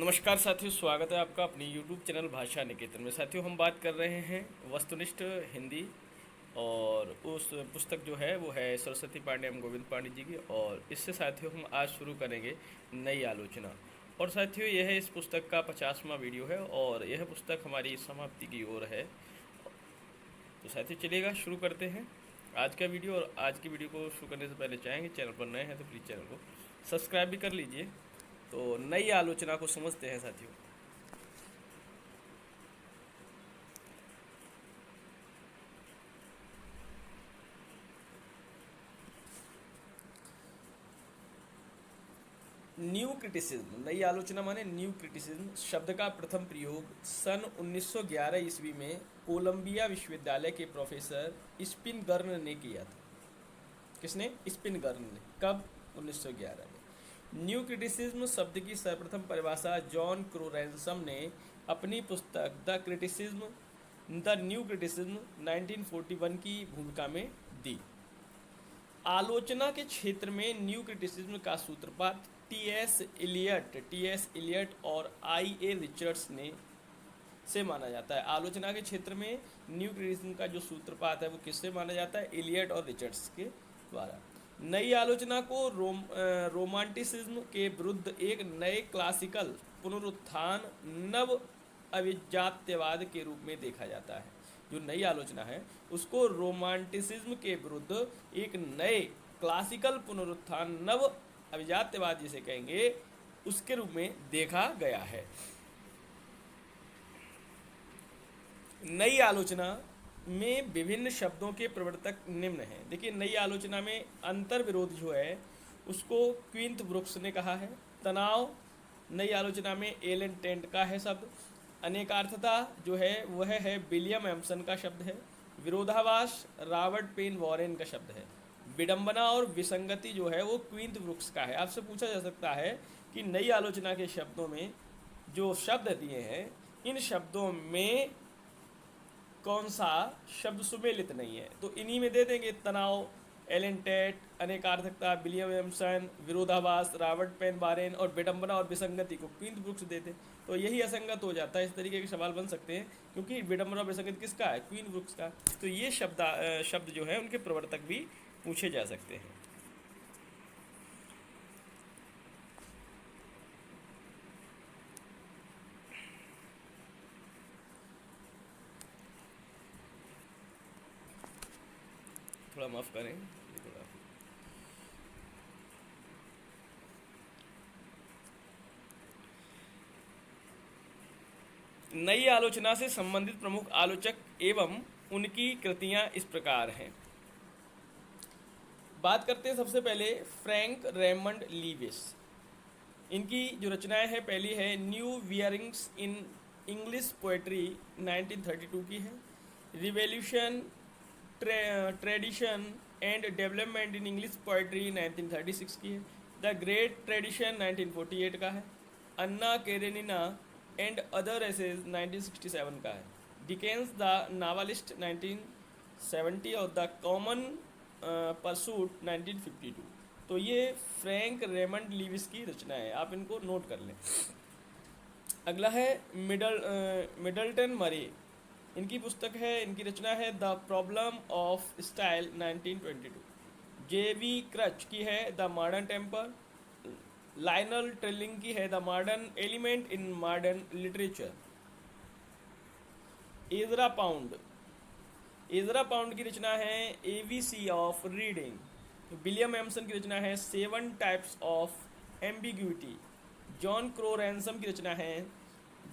नमस्कार साथियों, स्वागत है आपका अपनी YouTube चैनल भाषा निकेतन में। साथियों, हम बात कर रहे हैं वस्तुनिष्ठ हिंदी, और उस पुस्तक जो है वो है सरस्वती पांडे एवं गोविंद पांडे जी की। और इससे साथियों हम आज शुरू करेंगे नई आलोचना। और साथियों, यह इस पुस्तक का 50वां वीडियो है और यह पुस्तक हमारी समाप्ति की ओर है। तो साथियों चलिएगा शुरू करते हैं आज का वीडियो। और आज की वीडियो को शुरू करने से पहले चाहेंगे, चैनल पर नए हैं तो प्लीज़ चैनल को सब्सक्राइब भी कर लीजिए। तो नई आलोचना को समझते हैं साथियों। न्यू क्रिटिसिज्म, नई आलोचना माने न्यू क्रिटिसिज्म शब्द का प्रथम प्रयोग सन 1911 ईस्वी में कोलंबिया विश्वविद्यालय के प्रोफेसर स्पिनगर्न ने किया था। किसने? स्पिनगर्न ने। कब? 1911 में। न्यू क्रिटिसिज्म शब्द की सर्वप्रथम परिभाषा जॉन क्रोरैंसम ने अपनी पुस्तक द न्यू क्रिटिसिज्म 1941 की भूमिका में दी। आलोचना के क्षेत्र में न्यू क्रिटिसिज्म का सूत्रपात टी एस इलियट और आई ए रिचर्ड्स ने से माना जाता है। आलोचना के क्षेत्र में न्यू क्रिटिसिज्म का जो सूत्रपात है वो किससे माना जाता है? इलियट और रिचर्ड्स के द्वारा। नई आलोचना को रोमांटिसिज्म के विरुद्ध एक नए क्लासिकल पुनरुत्थान नव अभिजात्यवाद के रूप में देखा जाता है। जो नई आलोचना है उसको रोमांटिसिज्म के विरुद्ध एक नए क्लासिकल पुनरुत्थान नव अभिजात्यवाद जिसे कहेंगे उसके रूप में देखा गया है। नई आलोचना में विभिन्न शब्दों के प्रवर्तक निम्न हैं। देखिए, नई आलोचना में अंतर विरोध जो है उसको क्विंथ ब्रुक्स ने कहा है। तनाव नई आलोचना में एलन टेंट का है शब्द। अनेकार्थता जो है वह है विलियम एम्सन का शब्द है। विरोधाभास रॉबर्ट पेन वॉरेन का शब्द है। विडंबना और विसंगति जो है वो क्विंथ ब्रुक्स का है। आपसे पूछा जा सकता है कि नई आलोचना के शब्दों में जो शब्द दिए हैं इन शब्दों में कौन सा शब्द सुमेलित नहीं है, तो इन्हीं में दे देंगे। तनाव एलन टेट, अनेकार्थकता विलियम एम्सन, विरोधाभास रॉबर्ट पेन वॉरेन और विडंबना और विसंगति को क्विंथ ब्रुक्स देते, तो यही असंगत हो जाता है। इस तरीके के सवाल बन सकते हैं क्योंकि विडंबना और विसंगति किसका है? क्विंथ ब्रुक्स का। तो ये शब्द जो है उनके प्रवर्तक भी पूछे जा सकते हैं। थोड़ा माफ करें, थोड़ा नई आलोचना से संबंधित प्रमुख आलोचक एवं उनकी कृतियां इस प्रकार हैं। बात करते हैं सबसे पहले फ्रैंक रेमंड लीविस। इनकी जो रचनाएं हैं, पहली है न्यू वियरिंग्स इन इंग्लिश पोएट्री 1932 की है। Revolution tradition and development in English poetry 1936 की है। द ग्रेट ट्रेडिशन 1948 का है। अन्ना केरेनिना एंड अदर एसेज 1967 का है। डिकेंस द नावलिस्ट 1970 और द कॉमन परसूट 1952। तो ये फ्रैंक रेमंड लीविस की रचना है, आप इनको नोट कर लें। अगला है मिडल्टन मरी। इनकी पुस्तक है, इनकी रचना है द प्रॉब्लम ऑफ स्टाइल 1922। जेवी क्रच की है the modern temper. Lionel Trilling की है the modern element in modern literature. Ezra Pound की रचना है ABC of reading. William Empson की रचना है 7 types of ambiguity. John Crowe Ransom की रचना है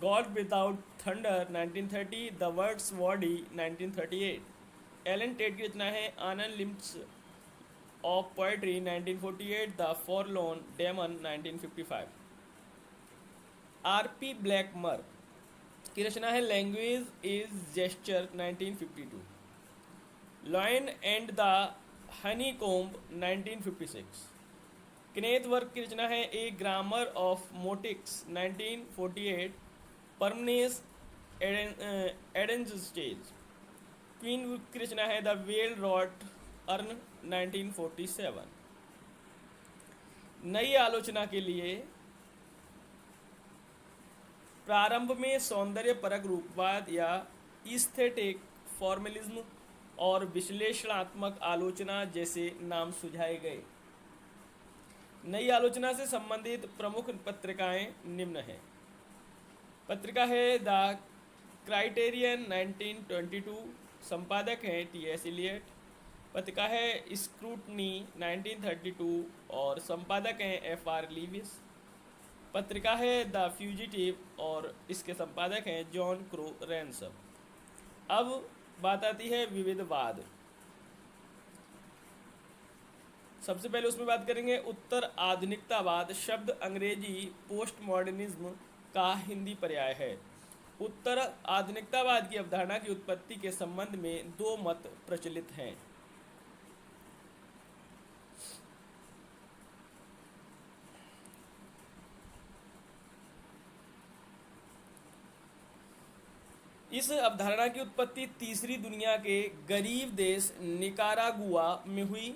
God without thunder 1930, the world's body 1938। Allen Tate की रचना है on the limits of poetry 1948, the forlorn demon 1955। R P Blackmur की रचना है language is gesture 1952। Lion and the honeycomb 1956। Kenneth Burke की रचना है ए ग्रामर ऑफ मोटिक्स 1948। परमनेस एडेंस स्टेज। क्वीन की रचना है द वेल रॉट अर्न 1947। नई आलोचना के लिए प्रारंभ में सौंदर्य परक रूपवाद या ईस्थेटिक फॉर्मलिज्म और विश्लेषणात्मक आलोचना जैसे नाम सुझाए गए। नई आलोचना से संबंधित प्रमुख पत्रिकाएं निम्न हैं। पत्रिका है द क्राइटेरियन 1922, संपादक हैं टी.एस. इलियट। पत्रिका है स्क्रूटनी 1932 और संपादक हैं एफ.आर. लीविस। पत्रिका है द फ्यूजिटिव और इसके संपादक हैं जॉन क्रो रैनसम। अब बात आती है विविधवाद। सबसे पहले उसमें बात करेंगे उत्तर आधुनिकतावाद। शब्द अंग्रेजी पोस्ट मॉडर्निज्म का हिंदी पर्याय है। उत्तर आधुनिकतावाद की अवधारणा की उत्पत्ति के संबंध में दो मत प्रचलित हैं। इस अवधारणा की उत्पत्ति तीसरी दुनिया के गरीब देश निकारागुआ में हुई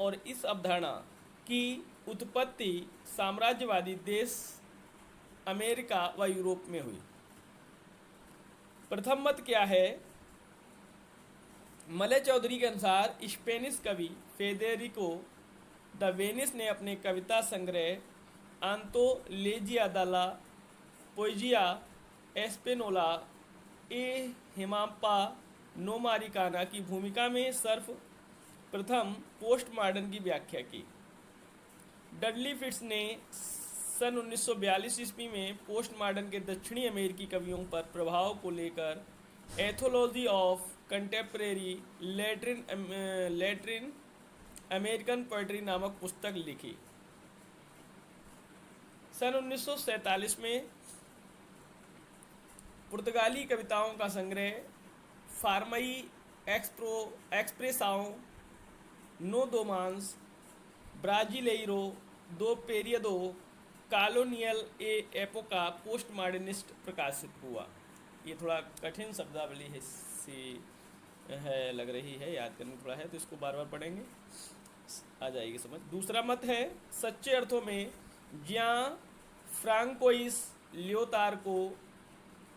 और इस अवधारणा की उत्पत्ति साम्राज्यवादी देश अमेरिका व यूरोप में हुई। प्रथम मत क्या है? मलय चौधरी के अनुसार स्पेनिश कवि फेदेरिको द वेनिस ने अपने कविता संग्रह आंतोलेजिया द ला पोएजिया एस्पेनोला ए हिमापा नोमारिकाना की भूमिका में सर्वप्रथम पोस्ट मॉडर्न की व्याख्या की। डडली फिट्स ने सन 1942 ईस्वी में पोस्ट मॉडर्न के दक्षिणी अमेरिकी कवियों पर प्रभाव को लेकर ethology of contemporary Latin American poetry नामक पुस्तक लिखी। सन 1947 में पुर्तगाली कविताओं का संग्रह फार्मई एक्सप्रेसाओं नो दोमांस ब्राजिलेइरो दो पेरियडो कॉलोनियल ए एपोका पोस्ट मॉडर्निस्ट प्रकाशित हुआ। ये थोड़ा कठिन शब्दावली है लग रही है, याद करने थोड़ा है तो इसको बार बार पढ़ेंगे, आ जाएगी समझ। दूसरा मत है सच्चे अर्थों में जियां फ्रांकोइस लियोतार को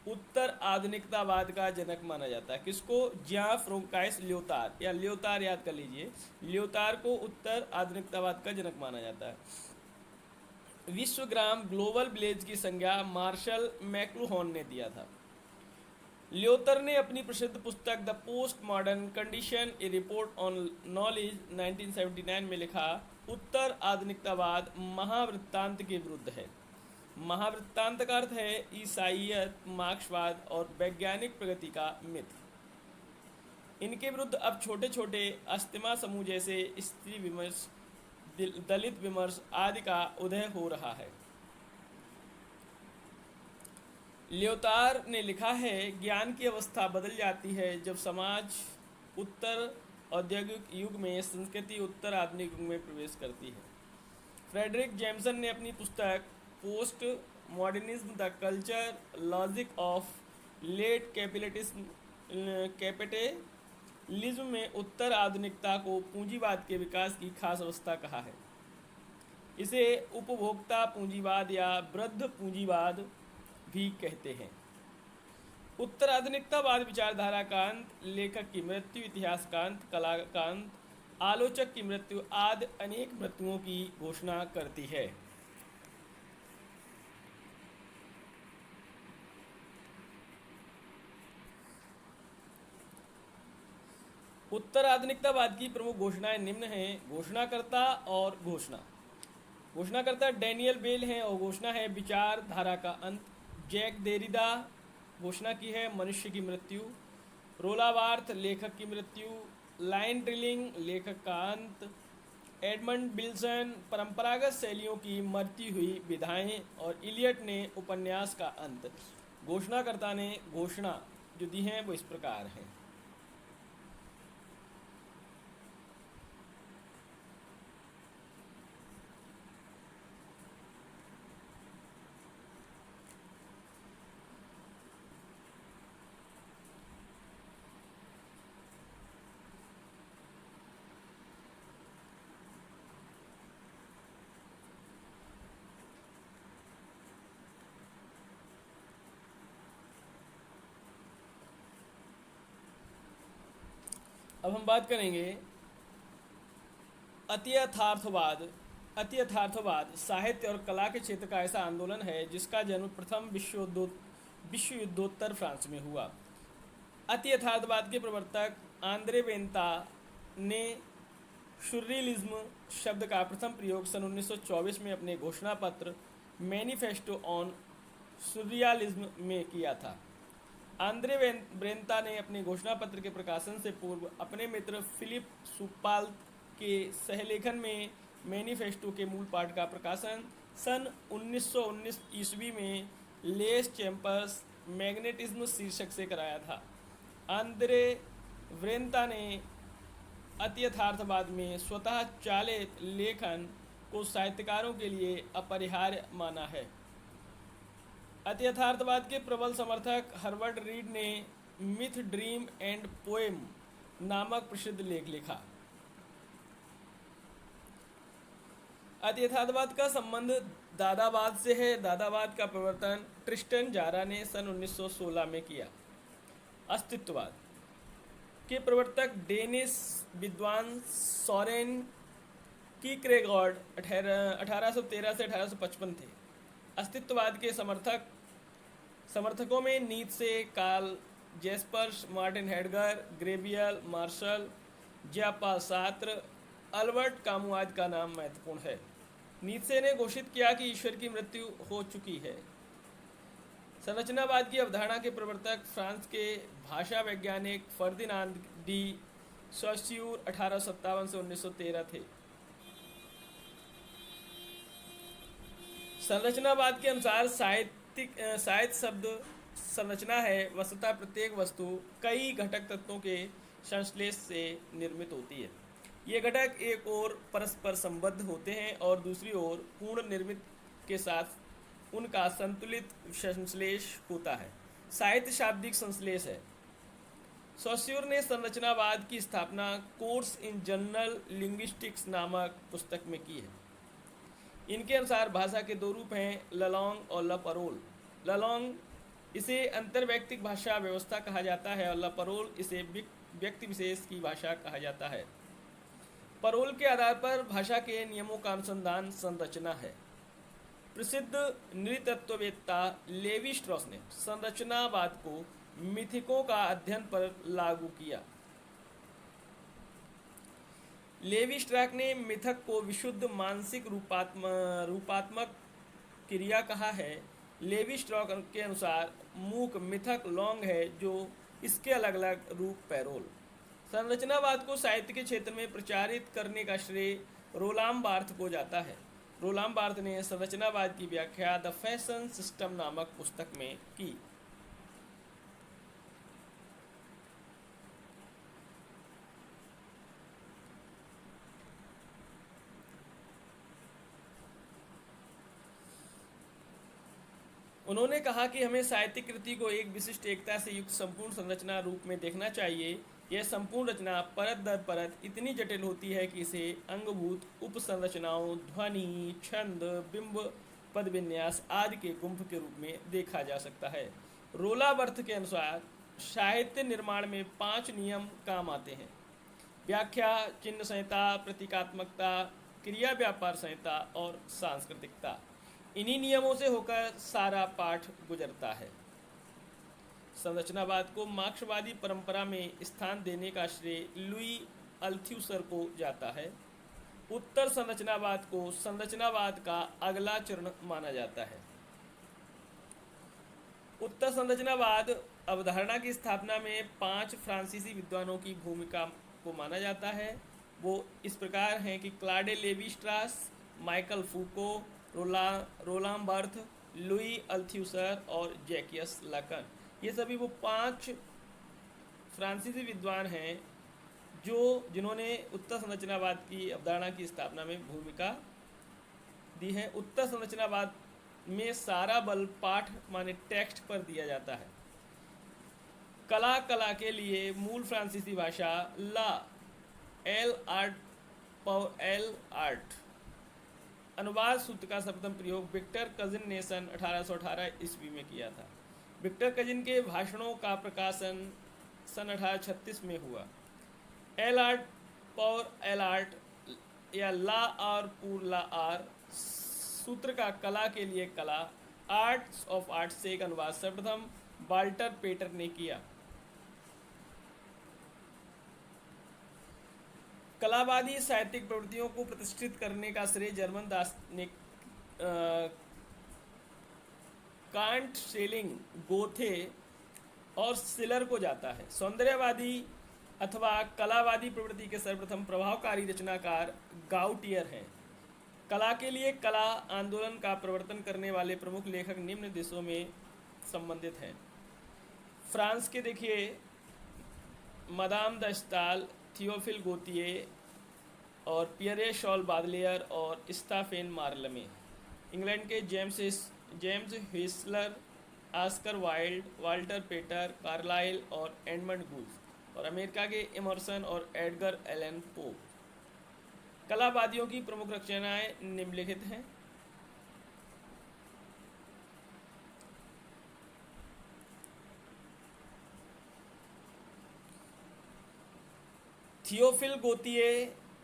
उत्तर आधुनिकतावाद का जनक माना जाता है। किसको? जियां फ्रांकोइस लियोतार, या लियोतार याद कर लीजिए, लियोतार को उत्तर आधुनिकतावाद का जनक माना जाता है। विश्वग्राम ग्लोबल विलेज की संज्ञा मार्शल मैक्लुहॉन ने दिया था। लियोतर ने अपनी प्रसिद्ध पुस्तक the post modern condition A report on knowledge 1979 में लिखा, उत्तर आधुनिकतावाद महावृत्तांत के विरुद्ध है। महावृत्तांत का अर्थ है ईसाइयत, मार्क्सवाद और वैज्ञानिक प्रगति का मिथ। इनके विरुद्ध अब छोटे छोटे अस्थमा समूह जैसे स्त्री विमर्श, दलित विमर्श आदि का उदय हो रहा है। लियोतार ने लिखा है, ज्ञान की अवस्था बदल जाती है जब समाज उत्तर औद्योगिक युग में, संस्कृति उत्तर आधुनिक युग में प्रवेश करती है। फ्रेडरिक जेम्सन ने अपनी पुस्तक post modernism the culture logic of late capitalism में उत्तर आधुनिकता को पूंजीवाद के विकास की खास अवस्था कहा है। इसे उपभोक्ता पूंजीवाद या वृद्ध पूंजीवाद भी कहते हैं। उत्तर आधुनिकतावाद विचारधारा का अंत, लेखक की मृत्यु, इतिहास का अंत, कला का अंत, आलोचक की मृत्यु आदि अनेक मृत्युओं की घोषणा करती है। उत्तर आधुनिकतावाद की प्रमुख घोषणाएं निम्न हैं। घोषणाकर्ता और घोषणा। घोषणाकर्ता डैनियल बेल हैं और घोषणा है विचारधारा का अंत। जैक देरिदा घोषणा की है मनुष्य की मृत्यु। रोला बार्थ लेखक की मृत्यु। लाइन ड्रिलिंग लेखक का अंत। एडमंड बिल्सन परंपरागत शैलियों की मरती हुई विधाएं और इलियट ने उपन्यास का अंत। घोषणाकर्ता ने घोषणा जो दी हैं वो इस प्रकार हैं। अब हम बात करेंगे अतियथार्थवाद। अतियथार्थवाद साहित्य और कला के क्षेत्र का ऐसा आंदोलन है जिसका जन्म प्रथम विश्व युद्धोत्तर फ्रांस में हुआ। अतियथार्थवाद के प्रवर्तक आंद्रे बेंता ने सुर्रियलिज्म शब्द का प्रथम प्रयोग सन 1924 में अपने घोषणा पत्र मैनिफेस्टो ऑन सुर्रियलिज्म में किया था। आंद्रे ब्रेंता ने अपने घोषणा पत्र के प्रकाशन से पूर्व अपने मित्र फिलिप सुपाल के सहलेखन में मैनिफेस्टो के मूल पाठ का प्रकाशन सन 1919 ईस्वी में लेस चैम्पर्स मैग्नेटिज्म शीर्षक से कराया था। आंद्रे ब्रेंता ने अतियथार्थवाद में स्वतः चालित लेखन को साहित्यकारों के लिए अपरिहार्य माना है। अतियथार्थवाद के प्रबल समर्थक हर्बर्ट रीड ने मिथ ड्रीम एंड पोएम नामक प्रसिद्ध लेख लिखा। अतियथार्थवाद का संबंध दादावाद से है। दादावाद का प्रवर्तन ट्रिस्टन जारा ने सन 1916 में किया। अस्तित्ववाद के प्रवर्तक डेनिस विद्वान सोरेन कीक्रेगॉर्ड 1813 से 1855 थे। अस्तित्ववाद के समर्थकों में Nietzsche, Karl Jaspers, Martin Heidegger, Gabriel, Marcel, Jean Paul Sartre, Albert Camus आदि का नाम महत्वपूर्ण है। नीत्शे ने घोषित किया कि ईश्वर की मृत्यु हो चुकी है। संरचनावाद की अवधारणा के प्रवर्तक फ्रांस के भाषा वैज्ञानिक फर्दिनांद डी सॉस्यूर 1857 से 1913 थे। संरचनावाद के अनुसार साहित्य शब्द संरचना है। वस्तुतः प्रत्येक वस्तु कई घटक तत्वों के संश्लेष से निर्मित होती है। ये घटक एक ओर परस्पर संबद्ध होते हैं और दूसरी ओर पूर्ण निर्मित के साथ उनका संतुलित संश्लेष होता है। साहित्य शाब्दिक संश्लेष है। सॉस्यूर ने संरचनावाद की स्थापना कोर्स इन जनरल लिंग्विस्टिक्स नामक पुस्तक में की है। इनके अनुसार भाषा के दो रूप हैं, ललोंग और लपरोल। ललोंग इसे अंतर्वैयक्तिक भाषा व्यवस्था कहा जाता है और लपरोल इसे व्यक्ति विशेष की भाषा कहा जाता है। परोल के आधार पर भाषा के नियमों का अनुसंधान संरचना है। प्रसिद्ध नृतत्ववेत्ता लेवी स्ट्रॉस ने संरचनावाद को मिथिकों का अध्ययन पर लागू किया। लेवी स्ट्रॉस ने मिथक को विशुद्ध मानसिक रूपात्मक क्रिया कहा है। लेवी स्ट्रॉस के अनुसार मूक मिथक लॉन्ग है जो इसके अलग अलग रूप पैरोल। संरचनावाद को साहित्य के क्षेत्र में प्रचारित करने का श्रेय रोलाम बार्थ को जाता है। रोलाम बार्थ ने संरचनावाद की व्याख्या द फैशन सिस्टम नामक पुस्तक में की। उन्होंने कहा कि हमें साहित्यिक कृति को एक विशिष्ट एकता से युक्त संपूर्ण संरचना रूप में देखना चाहिए। यह संपूर्ण रचना परत दर परत इतनी जटिल होती है कि इसे अंगभूत उपसंरचनाओं, ध्वनि, छंद, बिंब, पद विन्यास आदि के गुंफ के रूप में देखा जा सकता है। रोला बर्थ के अनुसार साहित्य निर्माण में 5 नियम काम आते हैं: व्याख्या, चिन्ह संहिता, प्रतीकात्मकता, क्रिया व्यापार संहिता और सांस्कृतिकता। इन्हीं नियमों से होकर सारा पाठ गुजरता है। संरचनावाद को मार्क्सवादी परंपरा में स्थान देने का श्रेय लुई अल्थ्यूसर को जाता है। उत्तर संरचनावाद को संरचनावाद का अगला चरण माना जाता है। उत्तर संरचनावाद अवधारणा की स्थापना में 5 फ्रांसीसी विद्वानों की भूमिका को माना जाता है। वो इस प्रकार हैं कि क्लाडे लेवी स्ट्रास, माइकल फूको, रोलाम बर्थ, लुई अल्थ्यूसर और जैकियस लाकन। ये सभी वो 5 फ्रांसीसी विद्वान हैं जिन्होंने उत्तर संरचनावाद की अवधारणा की स्थापना में भूमिका दी है। उत्तर संरचनावाद में सारा बल पाठ माने टेक्स्ट पर दिया जाता है। कला के लिए मूल फ्रांसीसी भाषा ला एल आर्ट। अनुवाद सूत्र का सर्वप्रथम प्रयोग विक्टर कजिन ने सन 1818 ईस्वी में किया था। विक्टर कजिन के भाषणों का प्रकाशन सन 1836 में हुआ। एल आर्ट पॉर एल आर्ट या ला आर पूर ला आर सूत्र का कला के लिए कला, आर्ट्स ऑफ आर्ट से एक अनुवाद सर्वप्रथम वाल्टर पेटर ने किया। कलावादी साहित्यिक प्रवृत्तियों को प्रतिष्ठित करने का श्रेय जर्मन दार्शनिक कांट, शेलिंग, गोथे और सिलर को जाता है। सौंदर्यवादी अथवा कलावादी प्रवृत्ति के सर्वप्रथम प्रभावकारी रचनाकार गाउटियर हैं। कला के लिए कला आंदोलन का प्रवर्तन करने वाले प्रमुख लेखक निम्न देशों में संबंधित हैं। फ्रांस के देखिए मदाम द स्टाल, थियोफिल गोतिये और पियरे शॉल बादलेयर और स्टाफेन मार्लमे। इंग्लैंड के जेम्स हिस्लर, ऑस्कर वाइल्ड, वाल्टर पेटर, कार्लाइल और एडमंड गूल्स। और अमेरिका के इमर्सन और एडगर एलन पो। कलावादियों की प्रमुख रचनाएं निम्नलिखित हैं। थियोफिल गोतिये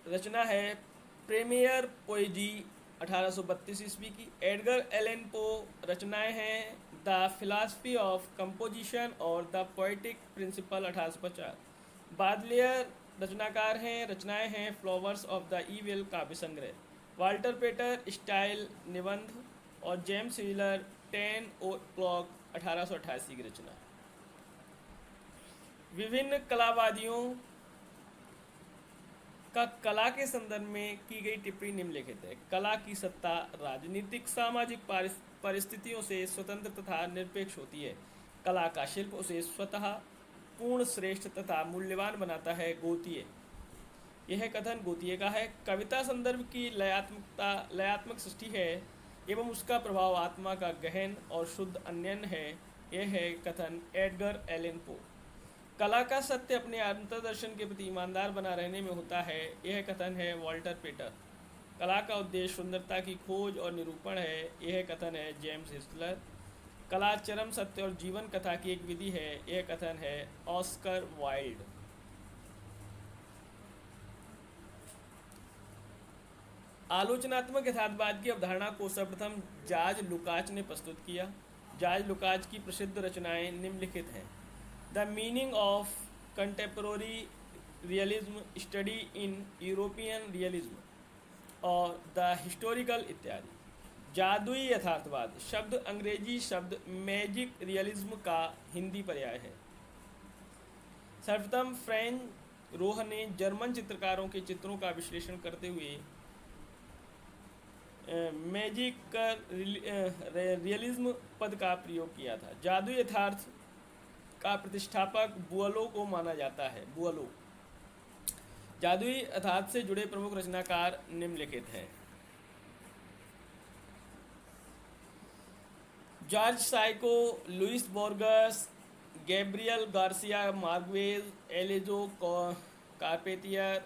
रचना है प्रीमियर पोएजी 1832 ईस्वी की। एडगर एलन पो रचनाएं हैं द फिलॉसफी ऑफ कंपोजिशन और द पोएटिक प्रिंसिपल 1850। बादलेयर रचनाएं हैं फ्लावर्स ऑफ द ईविल काव्य संग्रह। वाल्टर पेटर स्टाइल निबंध और जेम्स व्हीलर 10 o'clock 1888 की रचना। विभिन्न कलावादियों का कला के संदर्भ में की गई टिप्पणी निम्नलिखित है। कला की सत्ता राजनीतिक सामाजिक परिस्थितियों से स्वतंत्र तथा निरपेक्ष होती है। कला का शिल्प उसे स्वतः पूर्ण, श्रेष्ठ तथा मूल्यवान बनाता है। गोतिये, यह कथन गोतिये का है। कविता संदर्भ की लयात्मक सृष्टि है एवं उसका प्रभाव आत्मा का गहन और शुद्ध अन्यन है। यह है कथन एडगर एलन पो। कला का सत्य अपने अंतर्दर्शन के प्रति ईमानदार बना रहने में होता है। यह कथन है वाल्टर पेटर। कला का उद्देश्य सुंदरता की खोज और निरूपण है। यह कथन है जेम्स हिस्लर। कला चरम सत्य और जीवन कथा की एक विधि है। यह कथन है ऑस्कर वाइल्ड। आलोचनात्मक यथार्थवाद की अवधारणा को सर्वप्रथम जॉर्ज लुकाच ने प्रस्तुत किया। जॉर्ज लुकाच की प्रसिद्ध रचनाएं निम्नलिखित हैं। The meaning of contemporary realism, study in European realism और द हिस्टोरिकल इत्यादि। जादुई यथार्थवाद शब्द अंग्रेजी शब्द मैजिक रियलिज्म का हिंदी पर्याय है। सर्वप्रथम फ्रेंच रोह ने जर्मन चित्रकारों के चित्रों का विश्लेषण करते हुए मैजिक रियलिज्म पद का प्रयोग किया था। जादुई यथार्थ का प्रतिष्ठापक बुअलो को माना जाता है। बुअलो। जादुई यथार्थ से जुड़े प्रमुख रचनाकार निम्नलिखित हैं। जॉर्ज साइको, Luis Borges, Gabriel Garcia Marquez, Alejo Carpentier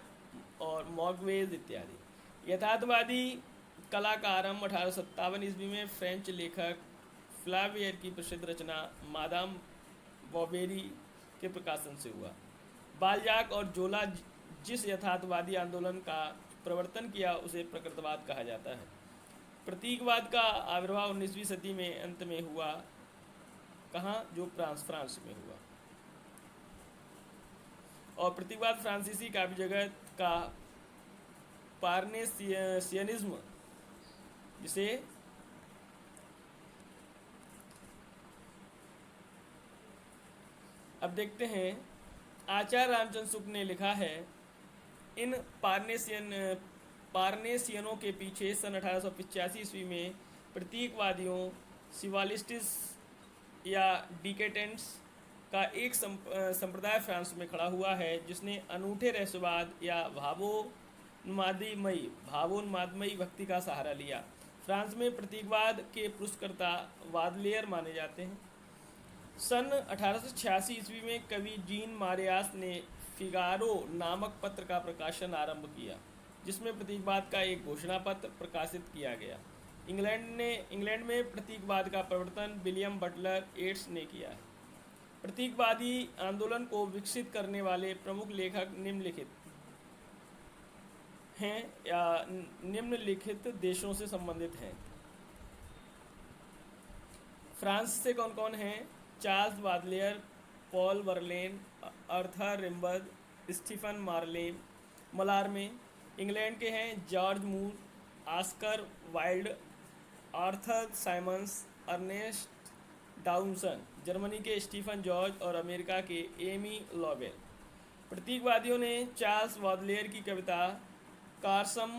और मॉर्क्वेज इत्यादि। यथार्थवादी कला का आरंभ 1857 ईस्वी में फ्रेंच लेखक फ्लावियर की प्रसिद्ध रचना मादाम बॉबेरी के प्रकाशन से हुआ। बाल्जाक और जोला जिस यथार्थवादी आंदोलन का प्रवर्तन किया उसे प्रकृतवाद कहा जाता है। प्रतीकवाद का आविर्भाव 19वीं सदी में अंत में हुआ। कहाँ? जो फ्रांस में हुआ। और प्रतीकवाद फ्रांसीसी काव्य जगत का पार्नेसियनिज्म, जिसे अब देखते हैं। आचार्य रामचंद्र शुक्ल ने लिखा है, इन पार्नेसियनों के पीछे सन 1885 ईस्वी में प्रतीकवादियों, सिवालिस्टिस या डिकेटेंट्स का एक संप्रदाय फ्रांस में खड़ा हुआ है, जिसने अनूठे रहस्यवाद या भावोन्मादमयी भक्ति का सहारा लिया। फ्रांस में प्रतीकवाद के पुरस्कर्ता वादलेयर माने जाते हैं। सन 1886 ईस्वी में कवि जीन मारियास ने फिगारो नामक पत्र का प्रकाशन आरंभ किया, जिसमें प्रतीकवाद का एक घोषणा पत्र प्रकाशित किया गया। इंग्लैंड में प्रतीकवाद का प्रवर्तन विलियम बटलर येट्स ने किया है। प्रतीकवादी आंदोलन को विकसित करने वाले प्रमुख लेखक हैं या निम्नलिखित देशों से संबंधित हैं? फ्रांस से कौन कौन हैं? Charles Baudelaire, Paul Verlaine, Arthur Rimbaud, Stephane Mallarme. England के हैं George Moore, Oscar Wilde, Arthur Symons, Ernest Dowson. Germany के स्टीफन जॉर्ज और अमेरिका के एमी लॉवेल। प्रतीकवादियों ने चार्ल्स बादलेयर की कविता कार्सम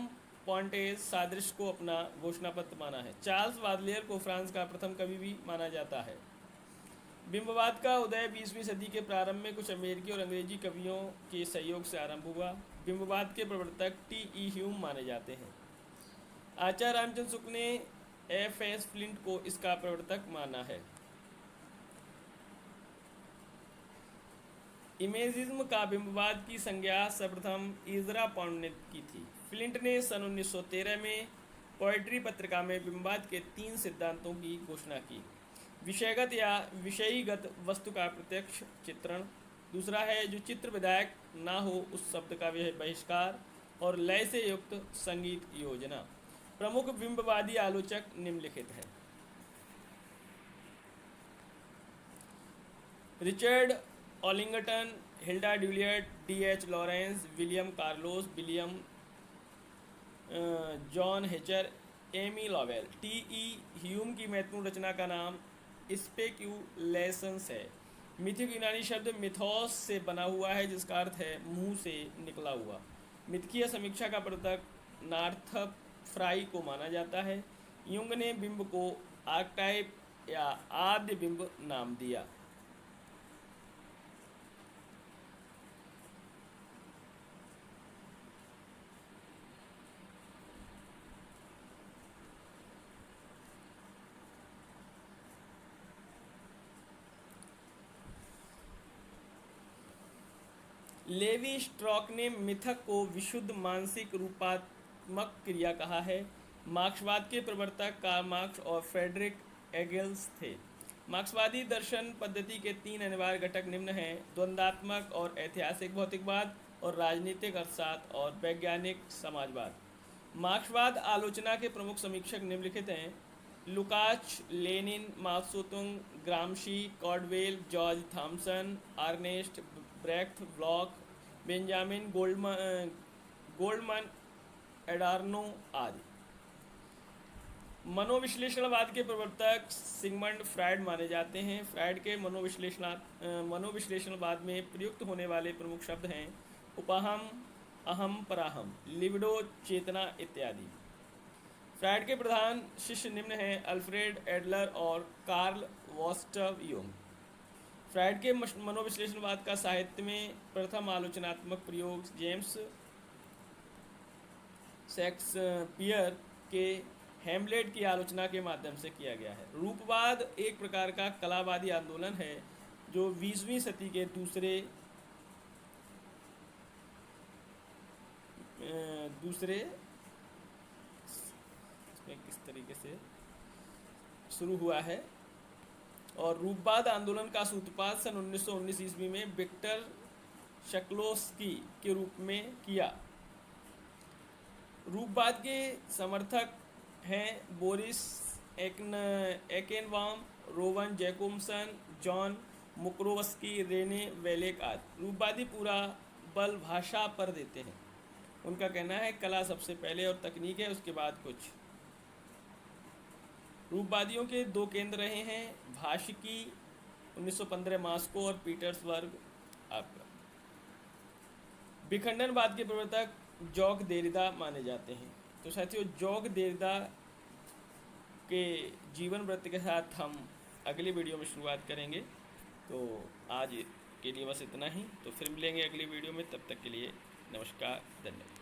पॉन्टेज सादृश्य को अपना घोषणा पत्र माना है। चार्ल्स बादलेयर को फ्रांस का प्रथम कवि भी माना जाता है। बिंबवाद का उदय 20वीं सदी के प्रारंभ में कुछ अमेरिकी और अंग्रेजी कवियों के सहयोग से आरंभ हुआ। बिंबवाद के प्रवर्तक टी.ई. ह्यूम माने जाते हैं। आचार्य रामचंद्र शुक्ल ने एफ.एस. फ्लिंट को इसका प्रवर्तक माना है। इमेजिज्म का बिंबवाद की संज्ञा सर्वप्रथम इजरा पॉन्ड ने की थी। फ्लिंट ने सन 1913 में पोएट्री पत्रिका में बिंबवाद के 3 सिद्धांतों की घोषणा की। विषयगत या विषयीगत वस्तु का प्रत्यक्ष चित्रण, दूसरा है जो चित्र विधायक ना हो उस शब्द का बहिष्कार, और लय से युक्त संगीत योजना। प्रमुख बिंबवादी आलोचक निम्नलिखित हैं। Richard Aldington, Hilda Doolittle, D H. Lawrence, William Carlos, William John Fletcher, Amy Lowell. T E. Hulme की महत्वपूर्ण रचना का नाम स्पेक्यूलेशंस है। मिथिक यूनानी शब्द मिथोस से बना हुआ है जिसका अर्थ है मुंह से निकला हुआ। मिथकीय समीक्षा का प्रवर्तक नार्थप फ्राई को माना जाता है। युंग ने बिंब को आर्कटाइप या आद्य बिंब नाम दिया। लेवी स्ट्रॉक ने मिथक को विशुद्ध मानसिक रूपात्मक क्रिया कहा है। मार्क्सवाद के प्रवर्तक कार्ल मार्क्स और फ्रेडरिक एंगल्स थे। मार्क्सवादी दर्शन पद्धति के 3 अनिवार्य घटक निम्न हैं: द्वंद्वात्मक और ऐतिहासिक भौतिकवाद, और राजनीतिक अर्थशास्त्र और वैज्ञानिक समाजवाद। मार्क्सवाद आलोचना के प्रमुख समीक्षक निम्नलिखित हैं: Lukacs, Lenin, Mao Tse tung, Gramsci, Caudwell, George Thomson, Ernst Brecht, Bloch, Benjamin Goldmann, Adorno आदि। मनोविश्लेषणवाद के प्रवर्तक सिगमंड फ्रायड माने जाते हैं। फ्रायड के मनोविश्लेषणवाद में प्रयुक्त होने वाले प्रमुख शब्द हैं उपहाम, अहम, पराहम, लिबिडो, चेतना इत्यादि। फ्रायड के प्रधान शिष्य निम्न हैं: अल्फ्रेड एडलर और कार्ल गुस्ताव यूंग। फ्रायड के मनोविश्लेषणवाद का साहित्य में प्रथम आलोचनात्मक प्रयोग जेम्स शेक्सपियर के हैमलेट की आलोचना के माध्यम से किया गया है। रूपवाद एक प्रकार का कलावादी आंदोलन है जो 20वीं सदी के दूसरे किस तरीके से शुरू हुआ है, और रूपवाद आंदोलन का सूत्रपात सन 1919 ईस्वी में विक्टर शक्लोस्की के रूप में किया। रूपवाद के समर्थक हैं Boris Eikhenbaum, Roman Jakobson, Jan Mukarovsky, Rene Wellek आदि। रूपवादी पूरा बल भाषा पर देते हैं। उनका कहना है कला सबसे पहले और तकनीक है उसके बाद कुछ। रूपवादियों के 2 केंद्र रहे हैं: भाषिकी 1915 मॉस्को और पीटर्सबर्ग आपका। विखंडनवाद के प्रवर्तक जॉक देरिदा माने जाते हैं। तो साथियों, जॉक देरिदा के जीवन वृत्त के साथ हम अगली वीडियो में शुरुआत करेंगे। तो आज के लिए बस इतना ही। तो फिर मिलेंगे अगली वीडियो में, तब तक के लिए नमस्कार, धन्यवाद।